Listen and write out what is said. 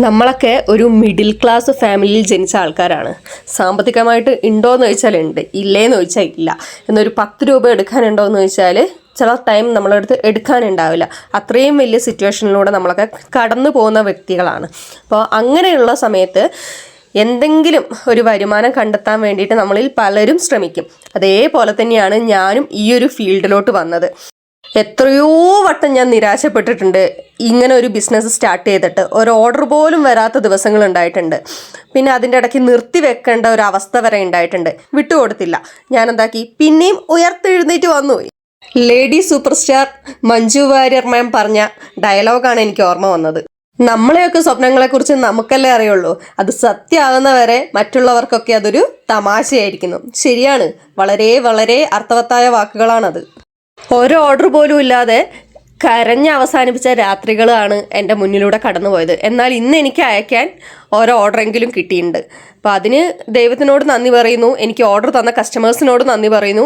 നമ്മളൊക്കെ ഒരു middle class ഫാമിലിയിൽ ജനിച്ച ആൾക്കാരാണ്. സാമ്പത്തികമായിട്ട് ഉണ്ടോയെന്ന് ചോദിച്ചാൽ ഉണ്ട്, ഇല്ലേന്ന് ചോദിച്ചാൽ ഇല്ല. എന്നൊരു 10 രൂപ എടുക്കാനുണ്ടോ എന്ന് ചോദിച്ചാൽ ചില ടൈം നമ്മളടുത്ത് എടുക്കാനുണ്ടാവില്ല. അത്രയും വലിയ സിറ്റുവേഷനിലൂടെ നമ്മളൊക്കെ കടന്നു പോകുന്ന വ്യക്തികളാണ്. അപ്പോൾ അങ്ങനെയുള്ള സമയത്ത് എന്തെങ്കിലും ഒരു വരുമാനം കണ്ടെത്താൻ വേണ്ടിയിട്ട് നമ്മളിൽ പലരും ശ്രമിക്കും. അതേപോലെ തന്നെയാണ് ഞാനും ഈ ഒരു ഫീൽഡിലോട്ട് വന്നത്. എത്രയോ വട്ടം ഞാൻ നിരാശപ്പെട്ടിട്ടുണ്ട്. ഇങ്ങനെ ഒരു ബിസിനസ് സ്റ്റാർട്ട് ചെയ്തിട്ട് ഒരു ഓർഡർ പോലും വരാത്ത ദിവസങ്ങൾ ഉണ്ടായിട്ടുണ്ട്. പിന്നെ അതിൻ്റെ ഇടയ്ക്ക് നിർത്തി വെക്കേണ്ട ഒരു അവസ്ഥ വരെ ഉണ്ടായിട്ടുണ്ട്. വിട്ടുകൊടുത്തില്ല. ഞാൻ എന്താക്കി, പിന്നെയും ഉയർത്തെഴുന്നേറ്റ് വന്നു. Lady superstar Manju Warrier ma'am പറഞ്ഞ ഡയലോഗാണ് എനിക്ക് ഓർമ്മ വന്നത്. നമ്മളെയൊക്കെ സ്വപ്നങ്ങളെക്കുറിച്ച് നമുക്കല്ലേ അറിയുള്ളൂ. അത് സത്യമാകുന്നവരെ മറ്റുള്ളവർക്കൊക്കെ അതൊരു തമാശയായിരിക്കുന്നു. ശരിയാണ്, വളരെ വളരെ അർത്ഥവത്തായ വാക്കുകളാണത്. ഒരു ഓർഡർ പോലും ഇല്ലാതെ കരഞ്ഞ് അവസാനിപ്പിച്ച രാത്രികളാണ് എൻ്റെ മുന്നിലൂടെ കടന്നുപോയത്. എന്നാൽ ഇന്ന് എനിക്ക് അയക്കാൻ ഓരോ ഓർഡറെങ്കിലും കിട്ടിയിട്ടുണ്ട്. അപ്പോൾ അതിന് ദൈവത്തിനോട് നന്ദി പറയുന്നു. എനിക്ക് ഓർഡർ തന്ന കസ്റ്റമേഴ്സിനോട് നന്ദി പറയുന്നു.